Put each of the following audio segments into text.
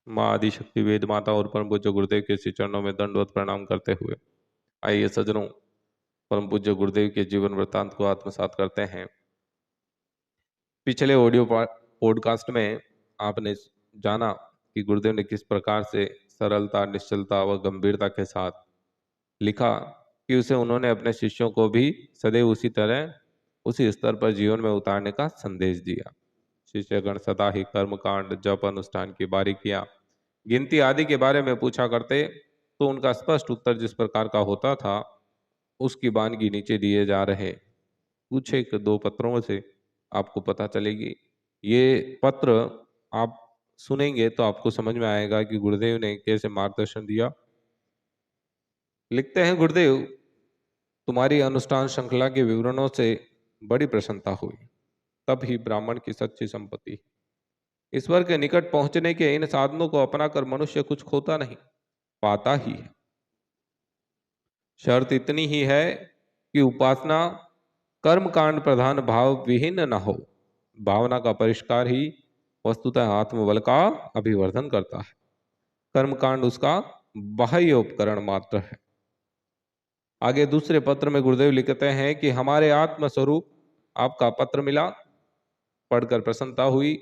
माँ आदिशक्ति वेद माता और परम पूज्य गुरुदेव के श्री चरणों में दंडवत प्रणाम करते हुए आइए सज्जनों, परम पूज्य गुरुदेव के जीवन वृत्तांत को आत्मसात करते हैं। पिछले ऑडियो पॉडकास्ट में आपने जाना कि गुरुदेव ने किस प्रकार से सरलता, निश्चलता व गंभीरता के साथ लिखा कि उसे उन्होंने अपने शिष्यों को भी सदैव उसी स्तर पर जीवन में उतारने का संदेश दिया। शिष्यगण सदा ही कर्मकांड, जप, अनुष्ठान की बारीकियां, गिनती आदि के बारे में पूछा करते, तो उनका स्पष्ट उत्तर जिस प्रकार का होता था उसकी वानगी नीचे दिए जा रहे कुछ एक दो पत्रों से आपको पता चलेगी। ये पत्र आप सुनेंगे तो आपको समझ में आएगा कि गुरुदेव ने कैसे मार्गदर्शन दिया। लिखते हैं, गुरुदेव, तुम्हारी अनुष्ठान श्रृंखला के विवरणों से बड़ी प्रसन्नता हुई। तब ही ब्राह्मण की सच्ची संपत्ति। ईश्वर के निकट पहुंचने के इन साधनों को अपनाकर मनुष्य कुछ खोता नहीं, पाता ही है। शर्त इतनी ही है कि उपासना कर्म कांड प्रधान भाव विहीन न हो। भावना का परिष्कार ही वस्तुतः आत्मबल का अभिवर्धन करता है। कर्म कांड उसका बाह्य उपकरण मात्र है। आगे दूसरे पत्र में गुरुदेव लिखते हैं कि हमारे आत्म स्वरूप आपका पत्र मिला, पढ़कर प्रसन्नता हुई।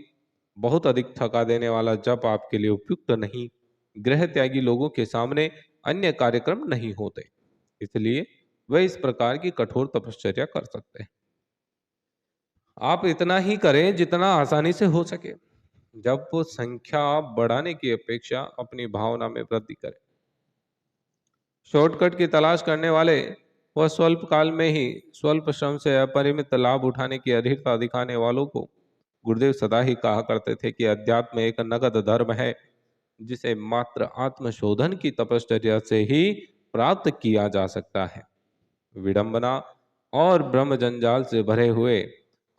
बहुत अधिक थका देने वाला जप आपके लिए उपयुक्त नहीं। गृह त्यागी लोगों के सामने अन्य कार्यक्रम नहीं होते, इसलिए वे इस प्रकार की कठोर तपश्चर्या कर सकते हैं। आप इतना ही करें जितना आसानी से हो सके। जब वो संख्या बढ़ाने की अपेक्षा अपनी भावना में वृद्धि करें। शॉर्टकट की तलाश करने वाले वह स्वल्प काल में ही स्वल्प श्रम से अपरिमित लाभ उठाने की अधिकता दिखाने वालों को गुरुदेव सदा ही कहा करते थे कि अध्यात्म एक नगद धर्म है, जिसे मात्र आत्मशोधन की तपश्चर्या से ही प्राप्त किया जा सकता है। विडंबना और ब्रह्म जंजाल से भरे हुए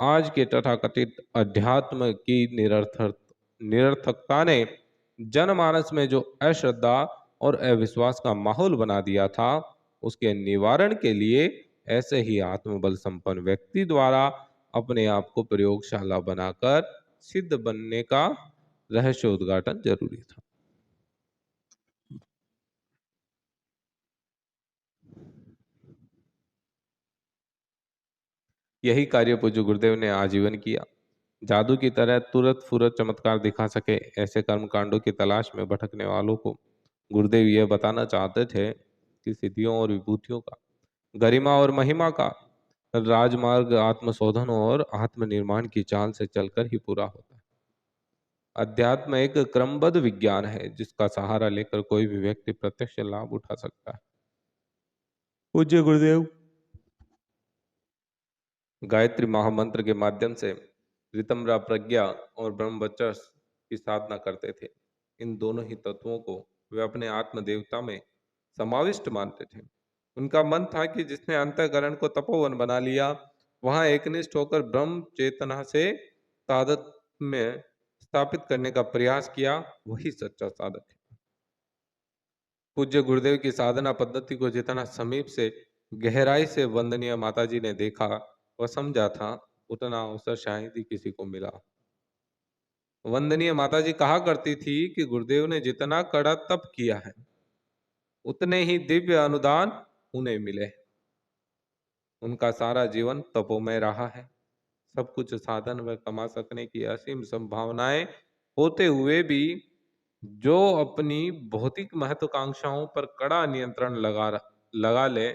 आज के तथाकथित अध्यात्म की निरर्थकता ने जनमानस में जो अश्रद्धा और अविश्वास का माहौल बना दिया था, उसके निवारण के लिए ऐसे ही आत्मबल संपन्न व्यक्ति द्वारा अपने आप को प्रयोगशाला बनाकर सिद्ध बनने का रहस्योद्घाटन जरूरी था। यही कार्य पूज्य गुरुदेव ने आजीवन किया। जादू की तरह तुरंत फुरत चमत्कार दिखा सके ऐसे कर्मकांडों की तलाश में भटकने वालों को गुरुदेव यह बताना चाहते थे कि सिद्धियों और विभूतियों का, गरिमा और महिमा का राजमार्ग आत्मशोधन और आत्मनिर्माण की चाल से चलकर ही पूरा होता है। अध्यात्म एक क्रमबद्ध विज्ञान है जिसका सहारा लेकर कोई भी व्यक्ति प्रत्यक्ष लाभ उठा सकता है। पूज्य गुरुदेव गायत्री महामंत्र के माध्यम से ऋतम्रा प्रज्ञा और ब्रह्मचर्य की साधना करते थे। इन दोनों ही तत्वों को वे अपने आत्म देवता में समाविष्ट मानते थे। उनका मन था कि जिसने अंतःकरण को तपोवन बना लिया, वहां एकनिष्ठ होकर ब्रह्म चेतना से साधक में स्थापित करने का प्रयास किया, वही सच्चा साधक है। पूज्य गुरुदेव की साधना पद्धति को जितना समीप से गहराई से वंदनीय माताजी ने देखा व समझा था, उतना अवसर शायद ही किसी को मिला। वंदनीय माताजी कहा करती थी कि गुरुदेव ने जितना कड़ा तप किया है, उतने ही दिव्य अनुदान उन्हें मिले। उनका सारा जीवन तपोमय रहा है। सब कुछ साधन व कमा सकने की असीम संभावनाएं होते हुए भी जो अपनी भौतिक महत्वाकांक्षाओं पर कड़ा नियंत्रण लगा ले,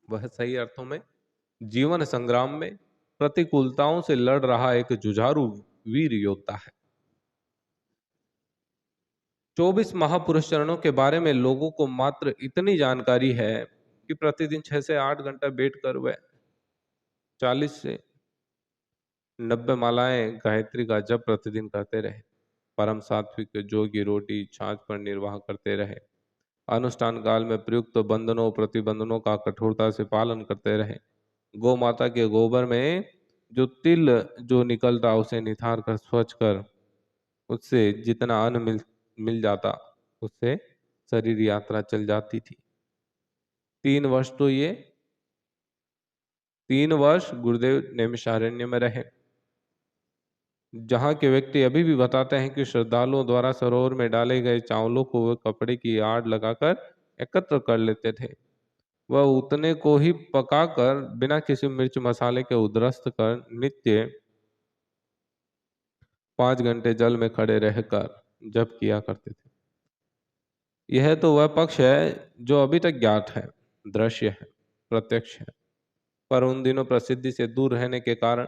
वह सही अर्थों में जीवन संग्राम में प्रतिकूलताओं से लड़ रहा एक जुझारू वीर योद्धा है। 24 महापुरुष चरणों के बारे में लोगों को मात्र इतनी जानकारी है कि प्रतिदिन 6 से 8 घंटा बैठकर वह 40 से 90 मालाएं गायत्री का जप प्रतिदिन करते रहे। परम सात्विक जोगी रोटी छाछ पर निर्वाह करते रहे। अनुष्ठान काल में प्रयुक्त बंधनों प्रतिबंधनों का कठोरता से पालन करते रहे। गौ माता के गोबर में जो तिल जो निकलता उसे निथार कर स्वच्छ कर उससे जितना अन्न मिल जाता, उससे शरीर यात्रा चल जाती थी। 3 वर्ष तो ये 3 वर्ष गुरुदेव नैमिषारण्य में रहे। जहाँ के व्यक्ति अभी भी बताते हैं कि श्रद्धालुओं द्वारा सरोवर में डाले गए चावलों को वे कपड़े की आड़ लगाकर एकत्र कर लेते थे। वह उतने को ही पकाकर बिना किसी मिर्च मसाले के उद्रस्त कर नित्य 5 घंटे जल में खड़े रहकर जप किया करते थे। यह तो वह पक्ष है जो अभी तक ज्ञात है, दृश्य है, प्रत्यक्ष है, पर उन दिनों प्रसिद्धि से दूर रहने के कारण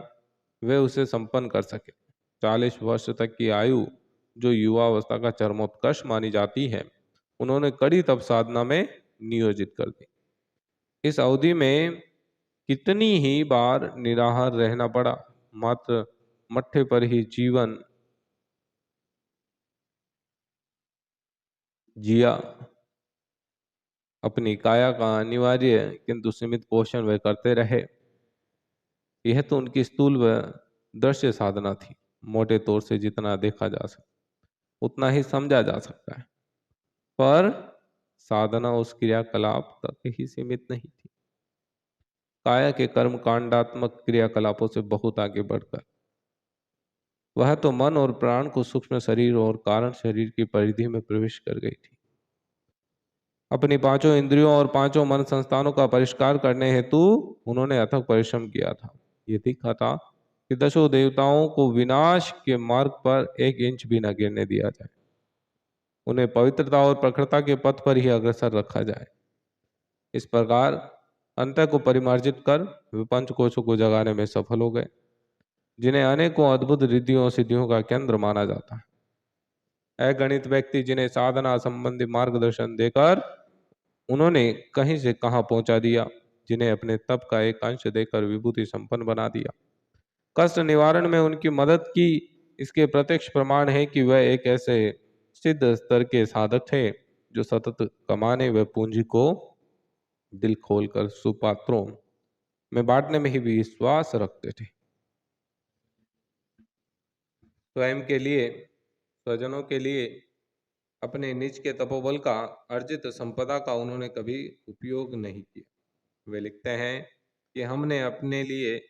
वे उसे संपन्न कर सके। 40 वर्ष तक की आयु जो युवावस्था का चरमोत्कर्ष मानी जाती है, उन्होंने कड़ी तप साधना में नियोजित कर दी। इस अवधि में कितनी ही बार निराहार रहना पड़ा, मात्र मट्ठे पर ही जीवन जिया। अपनी काया का अनिवार्य किंतु सीमित पोषण वे करते रहे। यह तो उनकी स्थूल व दृश्य साधना थी। मोटे तौर से जितना देखा जा सकता उतना ही समझा जा सकता है, पर साधना उस क्रियाकलाप तक ही सीमित नहीं थी। काया के कर्म कांडात्मक क्रियाकलापों से बहुत आगे बढ़कर वह तो मन और प्राण को सूक्ष्म शरीर और कारण शरीर की परिधि में प्रवेश कर गई थी। अपनी पांचों इंद्रियों और पांचों मन संस्थानों का परिष्कार करने हेतु उन्होंने अथक परिश्रम किया था। ये दिखा था कि दशों देवताओं को विनाश के मार्ग पर 1 इंच भी न गिरने दिया जाए, उन्हें पवित्रता और प्रखरता के पथ पर ही अग्रसर रखा जाए। इस प्रकार अंत को परिमार्जित कर वे पंचकोशों को जगाने में सफल हो गए, जिन्हें अनेकों अद्भुत रिद्धियों सिद्धियों का केंद्र माना जाता है। अगणित व्यक्ति जिन्हें साधना संबंधी मार्गदर्शन देकर उन्होंने कहीं से कहां पहुंचा दिया, जिन्हें अपने तप का एक अंश देकर विभूति संपन्न बना दिया, कष्ट निवारण में उनकी मदद की। इसके प्रत्यक्ष प्रमाण है कि वह एक ऐसे सिद्ध स्तर के साधक थे जो सतत कमाने व पूंजी को दिल खोलकर सुपात्रों में बांटने में ही विश्वास रखते थे। स्वयं के लिए, स्वजनों के लिए अपने निज के तपोबल का अर्जित संपदा का उन्होंने कभी उपयोग नहीं किया। वे लिखते हैं कि हमने अपने लिए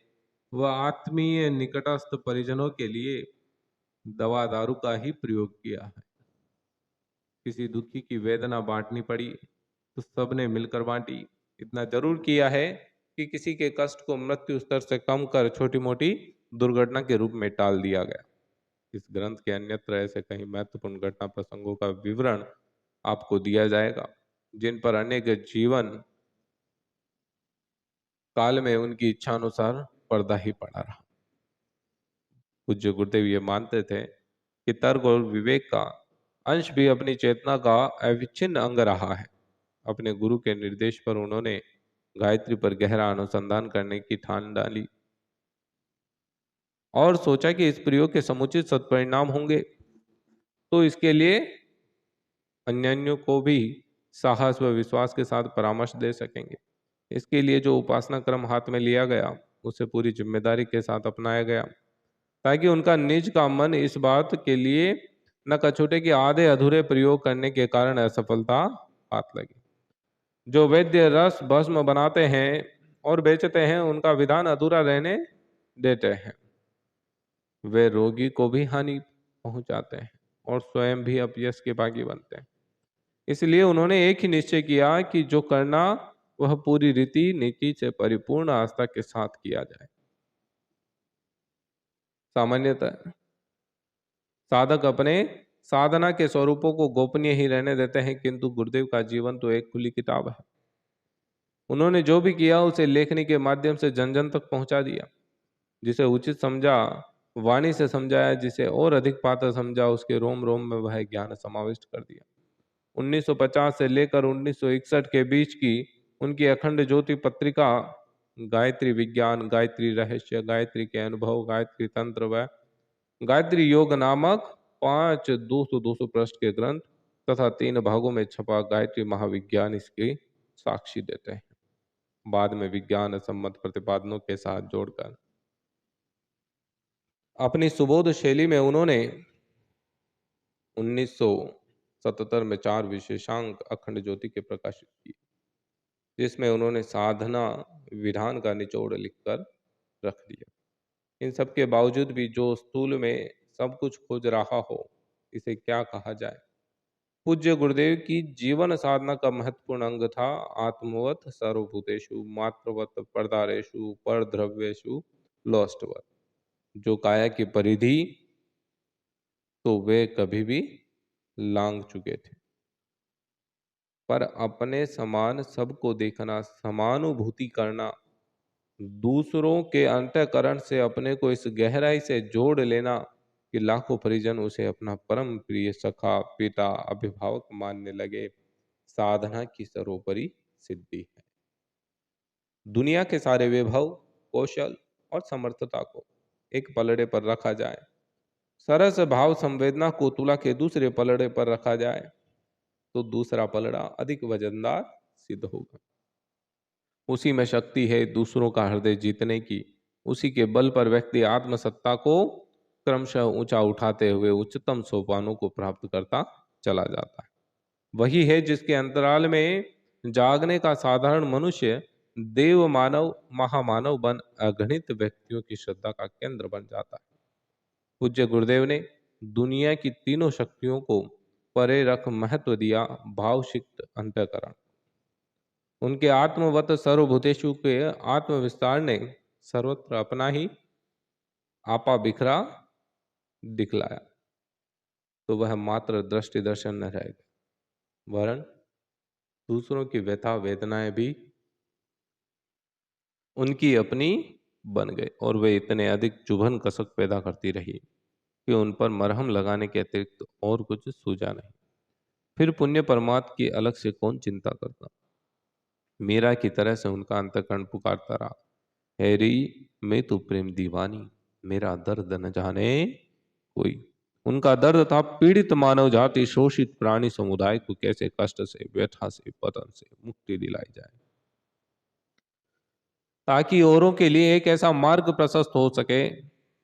व आत्मीय निकटस्थ परिजनों के लिए दवा दारू का ही प्रयोग किया है। किसी दुखी की वेदना बांटनी पड़ी तो सबने मिलकर बांटी। इतना जरूर किया है कि किसी के कष्ट को मृत्यु स्तर से कम कर छोटी मोटी दुर्घटना के रूप में टाल दिया गया। इस ग्रंथ के अन्यत्र ऐसे कई महत्वपूर्ण घटना प्रसंगों का विवरण आपको दिया जाएगा, जिन पर अनेक जीवन काल में उनकी इच्छानुसार पर्दा ही पड़ा रहा। पूज्य गुरुदेव ये मानते थे कि तर्क और विवेक का अंश भी अपनी चेतना का अविच्छिन्न अंग रहा है। अपने गुरु के निर्देश पर उन्होंने गायत्री पर गहरा अनुसंधान करने की ठान डाली और सोचा कि इस प्रयोग के समुचित सत्परिणाम होंगे तो इसके लिए अन्योन्यों को भी साहस व विश्वास के साथ परामर्श दे सकेंगे। इसके लिए जो उपासना क्रम हाथ में लिया गया उसे पूरी जिम्मेदारी के साथ अपनाया गया, ताकि उनका निज का मन इस बात के लिए न कछूटे कि आधे अधूरे प्रयोग करने के कारण असफलता हाथ लगी। जो वैद्य रस भस्म बनाते हैं और बेचते हैं, उनका विधान अधूरा रहने देते हैं। वे रोगी को भी हानि पहुंचाते हैं और स्वयं भी अपयश के भागी बनते हैं। इसलिए उन्होंने एक ही निश्चय किया कि जो करना वह पूरी रीति नीति से परिपूर्ण आस्था के साथ किया जाए। सामान्यतः साधक अपने साधना के स्वरूपों को गोपनीय ही रहने देते हैं, किंतु गुरुदेव का जीवन तो एक खुली किताब है। उन्होंने जो भी किया उसे लेखनी के माध्यम से जन जन तक पहुंचा दिया। जिसे उचित समझा वाणी से समझाया, जिसे और अधिक पात्र समझा उसके रोम रोम में वह ज्ञान समाविष्ट कर दिया। 1950 से लेकर 1961 के बीच की उनकी अखंड ज्योति पत्रिका गायत्री विज्ञान, गायत्री रहस्य, गायत्री के अनुभव, गायत्री तंत्र व गायत्री योग नामक 5 200 पृष्ठ के ग्रंथ तथा 3 भागों में छपा गायत्री महाविज्ञान इसकी साक्षी देते हैं। बाद में विज्ञान सम्मत प्रतिपादनों के साथ जोड़कर अपनी सुबोध शैली में उन्होंने 1977 में 4 विशेषांक अखंड ज्योति के प्रकाशित किए, जिसमें उन्होंने साधना विधान का निचोड़ लिखकर रख दिया। इन सब के बावजूद भी जो स्थूल में सब कुछ खोज रहा हो, इसे क्या कहा जाए? पूज्य गुरुदेव की जीवन साधना का महत्वपूर्ण अंग था आत्मवत सर्वभूतेषु मात्रवत परदारेषु परद्रव्येषु लोष्टवत। जो काया की परिधि तो वे कभी भी लांग चुके थे, पर अपने समान सबको देखना, समानुभूति करना, दूसरों के अंतःकरण से अपने को इस गहराई से जोड़ लेना कि लाखों परिजन उसे अपना परम प्रिय सखा, पिता, अभिभावक मानने लगे, साधना की सर्वोपरि सिद्धि है। दुनिया के सारे वैभव, कौशल और समर्थता को एक पलड़े पर रखा जाए, सरस भाव संवेदना को तुला के दूसरे पलड़े पर रखा जाए, तो दूसरा पलड़ा अधिक वजनदार सिद्ध होगा। उसी में शक्ति है दूसरों का हृदय जीतने की। उसी के बल पर व्यक्ति आत्मसत्ता को क्रमशः ऊंचा उठाते हुए उच्चतम सोपानों को प्राप्त करता चला जाता है। वही है जिसके अंतराल में जागने का साधारण मनुष्य देव मानव महामानव बन अगणित व्यक्तियों की श्रद्धा का केंद्र बन जाता है। पूज्य गुरुदेव ने दुनिया की तीनों शक्तियों को परे रख महत्व दिया भावशिक्त अंतःकरण। उनके आत्मवत सर्वभूतेषु के आत्मविस्तार ने सर्वत्र अपना ही आपा बिखरा दिखलाया, तो वह मात्र दृष्टि दर्शन न रह गए, वरन दूसरों की व्यथा वेदनाएं भी उनकी अपनी बन गए, और वे इतने अधिक चुभन कसक पैदा करती रही कि उन पर मरहम लगाने के अतिरिक्त और कुछ सूझा नहीं। फिर पुण्य परमात्मा की अलग से कौन चिंता करता। मीरा की तरह से उनका अंतःकरण पुकारता रहा, हैरी मैं तो प्रेम दीवानी, मेरा दर्द न जाने कोई। उनका दर्द था पीड़ित मानव जाति, शोषित प्राणी समुदाय को कैसे कष्ट से, व्यथा से, पतन से मुक्ति दिलाई जाए, ताकि औरों के लिए एक ऐसा मार्ग प्रशस्त हो सके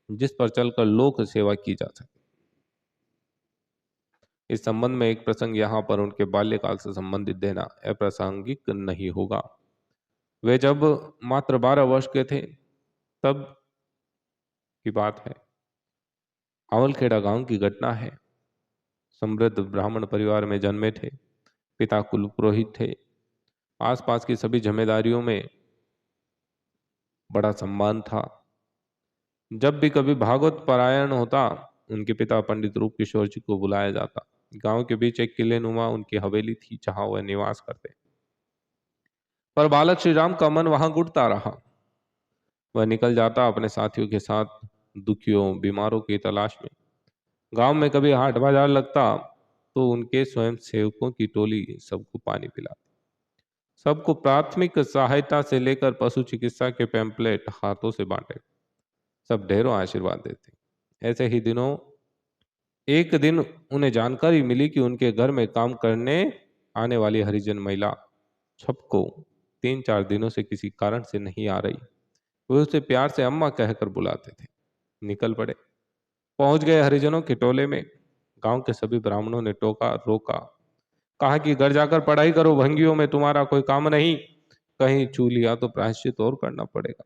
जिस पर चलकर लोक सेवा की जा सके। इस संबंध में एक प्रसंग यहाँ पर उनके बाल्यकाल से संबंधित देना अप्रासंगिक नहीं होगा। वे जब मात्र 12 वर्ष के थे तब की बात है। आवलखेड़ा गांव की घटना है। समृद्ध ब्राह्मण परिवार में जन्मे थे। पिता कुल पुरोहित थे। आसपास की सभी जिम्मेदारियों में बड़ा सम्मान था। जब भी कभी भागवत पारायण होता, उनके पिता पंडित रूप किशोर जी को बुलाया जाता। गांव के बीच एक किले नुमा उनकी हवेली थी जहां वह निवास करते। पर बालक श्री राम का मन वहां गुड़ता रहा। वह निकल जाता अपने साथियों के साथ दुखियों बीमारों की तलाश में। गांव में कभी हाट बाजार लगता तो उनके स्वयं सेवकों की टोली सबको पानी पिलाती। सबको प्राथमिक सहायता से लेकर पशु चिकित्सा के पैम्पलेट हाथों से बांटे। सब ढेरों आशीर्वाद देते। ऐसे ही दिनों एक दिन उन्हें जानकारी मिली कि उनके घर में काम करने आने वाली हरिजन महिला छपको 3-4 दिनों से किसी कारण से नहीं आ रही। वे उसे प्यार से अम्मा कहकर बुलाते थे। निकल पड़े। पहुंच गए हरिजनों के टोले में। गांव के सभी ब्राह्मणों ने टोका रोका, कहा कि घर जाकर पढ़ाई करो, भंगियों में तुम्हारा कोई काम नहीं, कहीं छू लिया तो प्रायश्चित और करना पड़ेगा।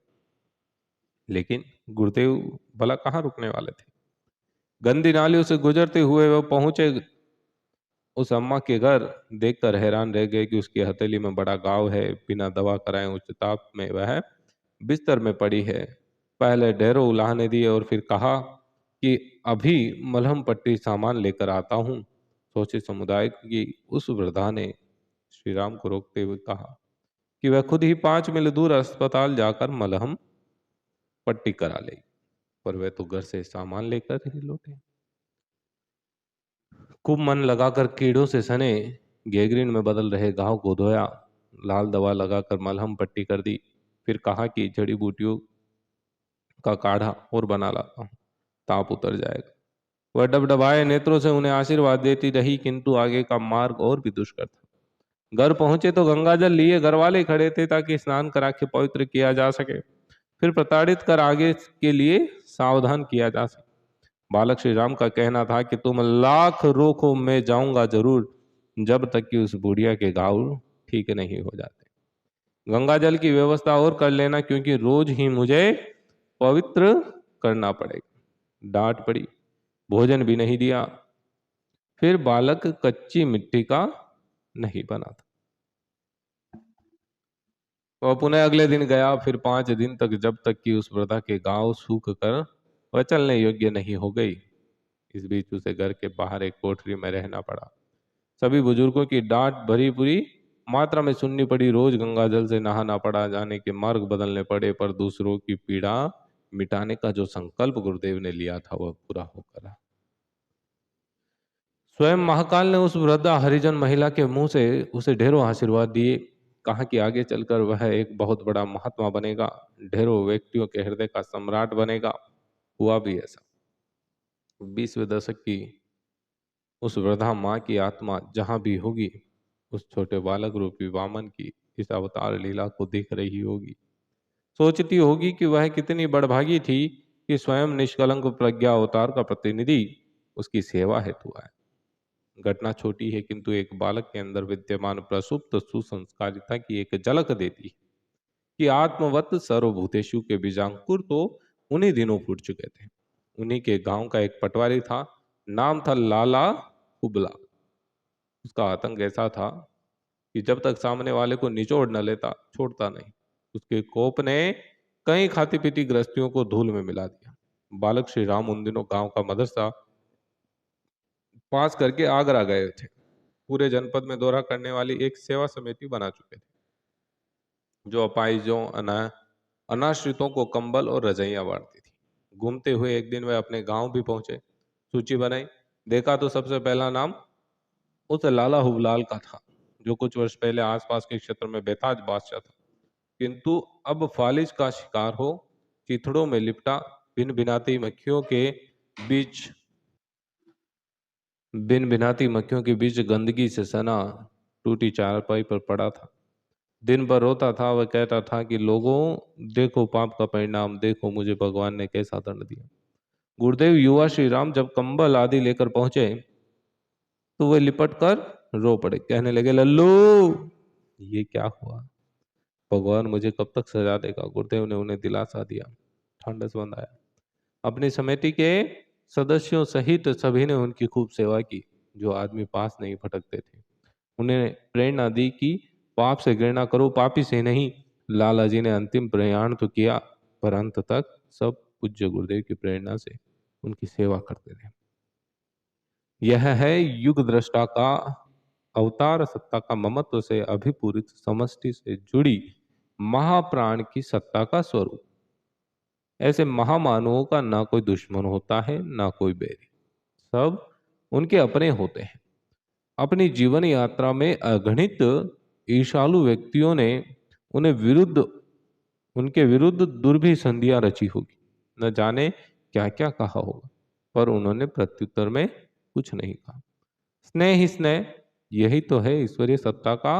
लेकिन गुरुदेव भला कहाँ रुकने वाले थे। गंदी नालियों से गुजरते हुए वह पहुंचे उस अम्मा के घर। देखकर हैरान रह गए कि उसकी हथेली में बड़ा घाव है। बिना दवा कराए उच्च ताप में वह बिस्तर में पड़ी है। पहले ढेरों उलाहने दिए और फिर कहा कि अभी मलहम पट्टी सामान लेकर आता हूं। सोचे समुदाय की उस वृद्धा ने श्री राम को रोकते हुए कहा कि वह खुद ही 5 मील दूर अस्पताल जाकर मलहम पट्टी करा ले, पर वह तो घर से सामान लेकर ही लौटे। खूब मन लगाकर कीड़ों से सने गैंग्रीन में बदल रहे घाव को धोया, लाल दवा लगाकर मलहम पट्टी कर दी। फिर कहा कि जड़ी बूटियों का काढ़ा और बना लाता हूं, ताप उतर जाएगा। वह डबडबाए नेत्रों से उन्हें आशीर्वाद देती रही, किंतु आगे का मार्ग और भी दुष्कर था। घर पहुंचे तो गंगाजल लिए घर वाले खड़े थे ताकि स्नान करा के पवित्र किया जा सके, फिर प्रताड़ित कर आगे के लिए सावधान किया जा सके। बालक श्री राम का कहना था कि तुम लाख रोको मैं जाऊंगा जरूर, जब तक कि उस बुढ़िया के घाव ठीक नहीं हो जाते। गंगा जल की व्यवस्था और कर लेना, क्योंकि रोज ही मुझे पवित्र करना पड़ेगा। डांट पड़ी, भोजन भी नहीं दिया। फिर बालक कच्ची मिट्टी का नहीं बना था। वह पुनः अगले दिन गया। फिर 5 दिन तक, जब तक कि उस वृद्धा के घाव सूख कर वह चलने योग्य नहीं हो गई। इस बीच उसे घर के बाहर एक कोठरी में रहना पड़ा। सभी बुजुर्गों की डांट भरी पूरी मात्रा में सुननी पड़ी। रोज गंगा जल से नहाना पड़ा, जाने के मार्ग बदलने पड़े, पर दूसरों की पीड़ा मिटाने का जो संकल्प गुरुदेव ने लिया था वह पूरा होकर रहा। स्वयं महाकाल ने उस वृद्धा हरिजन महिला के मुंह से उसे ढेरों आशीर्वाद दिए। कहा कि आगे चलकर वह एक बहुत बड़ा महात्मा बनेगा, ढेरों व्यक्तियों के हृदय का सम्राट बनेगा। हुआ भी ऐसा। 20वें दशक की उस वृद्धा माँ की आत्मा जहां भी होगी, उस छोटे बालक रूपी वामन की इस अवतार लीला को देख रही होगी। सोचती होगी कि वह कितनी बड़भागी थी कि स्वयं निष्कलंक प्रज्ञा अवतार का प्रतिनिधि उसकी सेवा हेतु आया। घटना छोटी है, किंतु एक बालक के अंदर विद्यमान प्रसुप्त सुसंस्कारिता की एक झलक देती है कि आत्मवत सर्वभूतेषु के बीजांकुर तो उन्हीं दिनों फूट चुके थे। उन्हीं के गांव का एक पटवारी था, नाम था लाला हुबला। उसका आतंक ऐसा था कि जब तक सामने वाले को निचोड़ न लेता छोड़ता नहीं। उसके कोप ने कई खाती पीती गृहस्थियों को धूल में मिला दिया। बालक श्री राम उन दिनों गांव का मदरसा पास करके आगरा गए थे। पूरे जनपद में दौरा करने वाली एक सेवा समिति बना चुके थे, जो अपाहिजों अनाश्रितों को कंबल और रजाइयां बांटती थी। घूमते हुए एक दिन वे अपने गांव भी पहुंचे। सूची बनाई, देखा तो सबसे पहला नाम उस लाला हुबलाल का था, जो कुछ वर्ष पहले आसपास के क्षेत्र में बेताज बादशाह था, किंतु अब फालिज का शिकार हो चिथड़ों में लिपटा बिन बिनाती मक्खियों के बीच गंदगी से सना टूटी चारपाई पर पड़ा था। दिन भर रोता था। वह कहता था कि लोगों, देखो पाप का परिणाम, देखो मुझे भगवान ने कैसा दंड दिया। गुरुदेव युवा श्री राम जब कंबल आदि लेकर पहुंचे तो वे लिपट कर रो पड़े। कहने लगे, लल्लू ये क्या हुआ? भगवान मुझे कब तक सजा देगा? गुरुदेव ने उन्हें दिलासा दिया, ढांढस बंधाया। अपनी समिति के सदस्यों सहित सभी ने उनकी खूब सेवा की। जो आदमी पास नहीं भटकते थे उन्हें प्रेरणा दी कि पाप से घृणा करो, पापी से नहीं। लाला जी ने अंतिम प्रयाण तो किया, पर अंत तक सब पूज्य गुरुदेव की प्रेरणा से उनकी सेवा करते रहे। यह है युग दृष्टा का अवतार सत्ता का ममत्व से अभिपूरित समष्टि से जुड़ी महाप्राण की सत्ता का स्वरूप। ऐसे महामानवों का ना कोई दुश्मन होता है, ना कोई बैरी। सब उनके अपने होते हैं। अपनी जीवन यात्रा में अगणित ईर्ष्यालु व्यक्तियों ने उनके विरुद्ध दुर्भी संधियां रची होगी, न जाने क्या क्या कहा होगा, पर उन्होंने प्रत्युत्तर में कुछ नहीं कहा। स्नेह ही स्नेह, यही तो है ईश्वरीय सत्ता का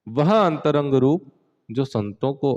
वह अंतरंग रूप जो संतों को